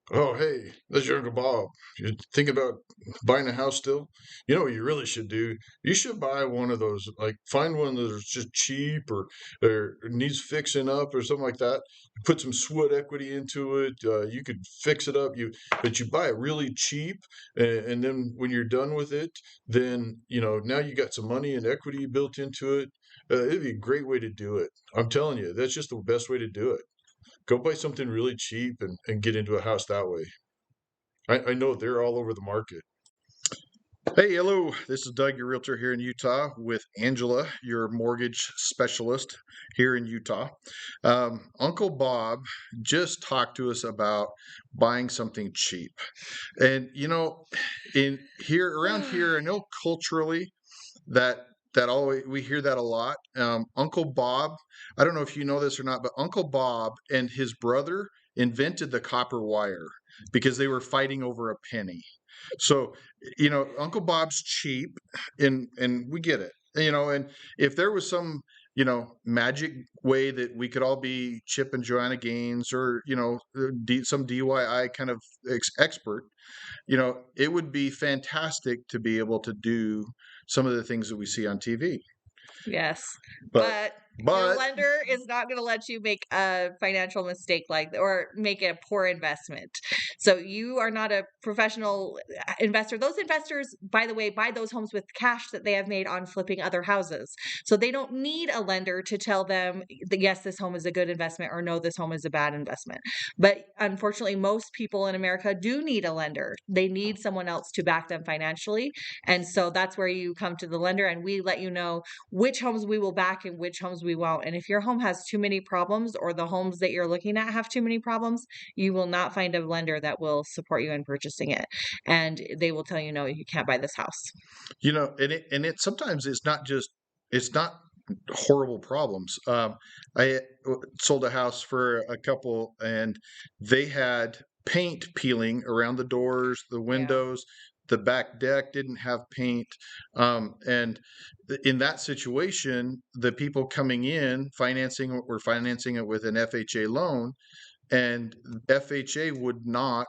Oh, hey, that's your Uncle Bob. You think about buying a house still? You know what you really should do? You should buy one of those, like find one that's just cheap or needs fixing up or something like that. Put some sweat equity into it. You could fix it up. But you buy it really cheap, and then when you're done with it, then now you got some money and equity built into it. It'd be a great way to do it. I'm telling you, that's just the best way to do it. Go buy something really cheap and get into a house that way. I know they're all over the market. Hey, hello. This is Doug, your realtor here in Utah, with Angela, your mortgage specialist here in Utah. Uncle Bob just talked to us about buying something cheap. And in here around here, I know culturally that that always we hear that a lot. Uncle Bob, I don't know if you know this or not, but Uncle Bob and his brother invented the copper wire because they were fighting over a penny. So, Uncle Bob's cheap, and we get it. And if there was some, magic way that we could all be Chip and Joanna Gaines, or some DIY kind of expert, it would be fantastic to be able to do some of the things that we see on TV. Yes, But but your but lender is not going to let you make a financial mistake or make a poor investment. So you are not a professional investor. Those investors, by the way, buy those homes with cash that they have made on flipping other houses. So they don't need a lender to tell them that yes, this home is a good investment, or no, this home is a bad investment. But unfortunately, most people in America do need a lender. They need someone else to back them financially. And so that's where you come to the lender, and we let you know which homes we will back and which homes we won't. And if your home has too many problems, or the homes that you're looking at have too many problems, you will not find a lender that will support you in purchasing it. And they will tell you, no, you can't buy this house. and it sometimes it's not horrible problems. I sold a house for a couple, and they had paint peeling around the doors, the Yeah. windows. The back deck didn't have paint, and in that situation, the people coming in were financing it with an FHA loan, and FHA would not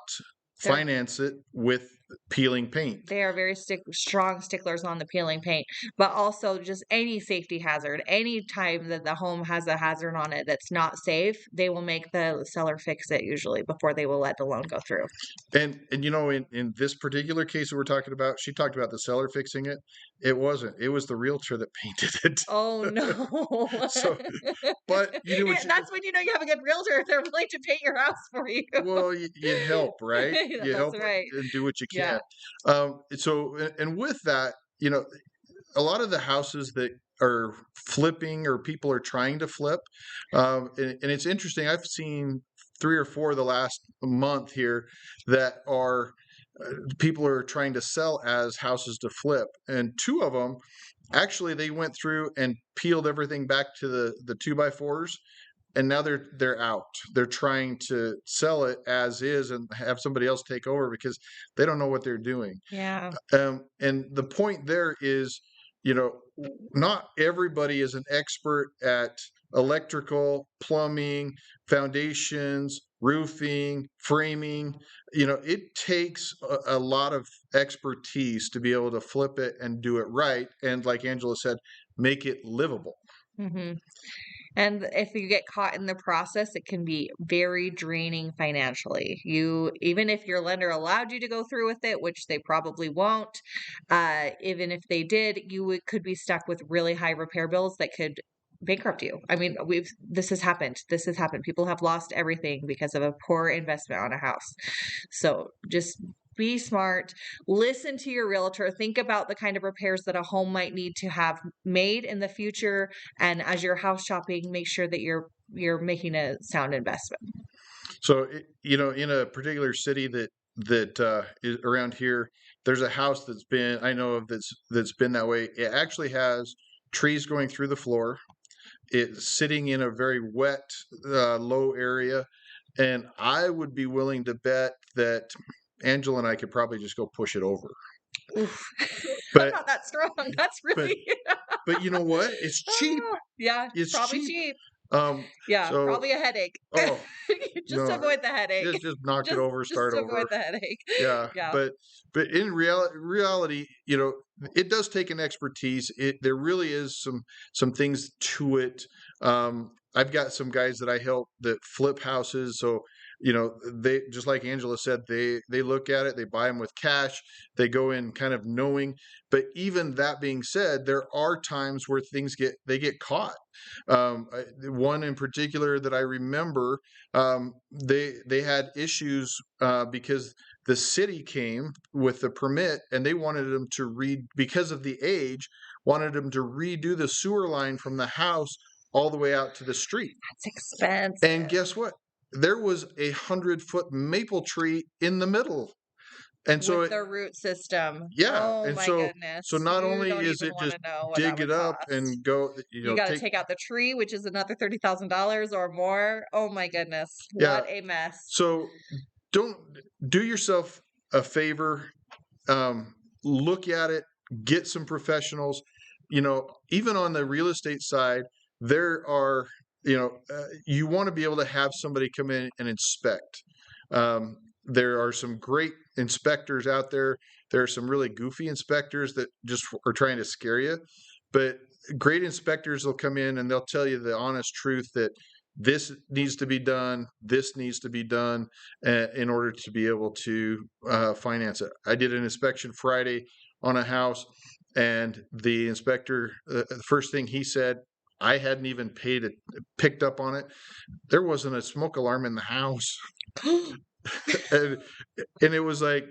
They're finance it with peeling paint. They are very strong sticklers on the peeling paint, but also just any safety hazard. Any time that the home has a hazard on it that's not safe, they will make the seller fix it usually before they will let the loan go through. And in this particular case that we're talking about, she talked about the seller fixing it. It wasn't. It was the realtor that painted it. Oh no. So, but you do what Yeah, you that's when you know you have a good realtor if they're willing to paint your house for you. well, you help, right? You That's help right. and do what you Yeah. can. And with that, a lot of the houses that are flipping or people are trying to flip, and it's interesting. I've seen three or four the last month here that are people are trying to sell as houses to flip, and two of them actually they went through and peeled everything back to the 2x4s, and now they're out. They're trying to sell it as is and have somebody else take over because they don't know what they're doing. Yeah. And the point there is, you know, not everybody is an expert at electrical, plumbing, foundations, roofing, framing. It takes a lot of expertise to be able to flip it and do it right. And like Angela said, make it livable. hmm And if you get caught in the process, it can be very draining financially. Even if your lender allowed you to go through with it, which they probably won't, even if they did, could be stuck with really high repair bills that could bankrupt you. I mean, this has happened. This has happened. People have lost everything because of a poor investment on a house. So just be smart, listen to your realtor, think about the kind of repairs that a home might need to have made in the future, and as you're house shopping, make sure that you're making a sound investment. So, in a particular city that is around here, there's a house that's been I know of that's been that way. It actually has trees going through the floor. It's sitting in a very wet, low area, and I would be willing to bet that Angela and I could probably just go push it over. Oof. I'm But not that strong. That's but really but you know what? It's cheap. yeah, It's probably cheap. cheap. Yeah, So, probably a headache. oh Just no, avoid the headache. just knock it Just over, just start avoid over. the headache. Yeah, Yeah. but in reality, it does take an expertise. There really is some things to it. I've got some guys that I help that flip houses, so they, just like Angela said, they look at it, they buy them with cash, they go in kind of knowing. But even that being said, there are times where things get caught. One in particular that I remember, they had issues because the city came with the permit and they wanted them to because of the age, wanted them to redo the sewer line from the house all the way out to the street. It's expensive. And guess what? There was 100-foot maple tree in the middle. And so With the root system. yeah, Oh and my so goodness. not You only don't is even it want just to know what that dig would it up cost. and go, You got to take, take out the tree, which is another $30,000 or more. Oh my goodness. yeah. What a mess. So don't do yourself a favor. Look at it, get some professionals. Even on the real estate side, there are, you want to be able to have somebody come in and inspect. There are some great inspectors out there. There are some really goofy inspectors that just are trying to scare you, but great inspectors will come in and they'll tell you the honest truth that this needs to be done, this needs to be done, in order to be able to finance it. I did an inspection Friday on a house, and the inspector, the first thing he said, I hadn't even picked up on it. There wasn't a smoke alarm in the house, and it was like,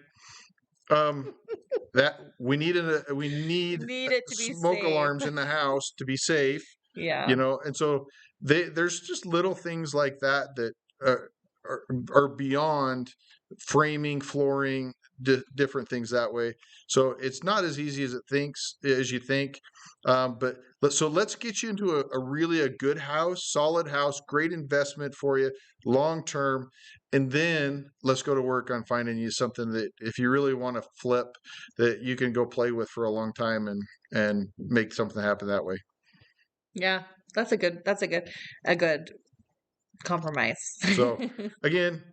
that we need Need it to be smoke safe. alarms in the house to be safe. Yeah. And so there's just little things like that that are beyond framing, flooring, different things that way. So it's not as easy as you think. But let's get you into a really a good house, solid house, great investment for you, long term, and then let's go to work on finding you something that, if you really want to flip, that you can go play with for a long time and make something happen that way. Yeah. That's a good compromise. So again,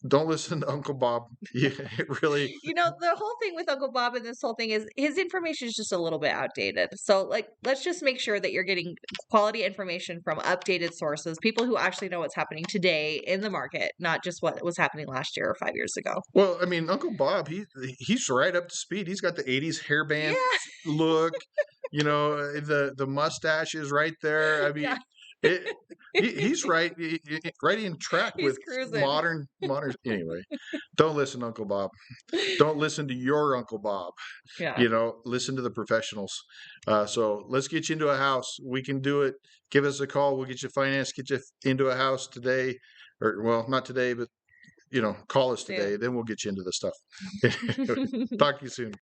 don't listen to Uncle Bob. Yeah, it really. The whole thing with Uncle Bob and this whole thing is his information is just a little bit outdated. So, like, let's just make sure that you're getting quality information from updated sources, people who actually know what's happening today in the market, not just what was happening last year or 5 years ago. Well, I mean, Uncle Bob, he's right up to speed. He's got the '80s hairband Yeah. look. The mustache is right there. I mean, Yeah. he's right right in track He's with cruising. modern. Anyway, don't listen to Uncle Bob. Don't listen to your Uncle Bob. Yeah. Listen to the professionals. So let's get you into a house. We can do it. Give us a call. We'll get you financed, get you into a house today, or well, not today, but call us today. Soon. Then we'll get you into the stuff. Talk to you soon.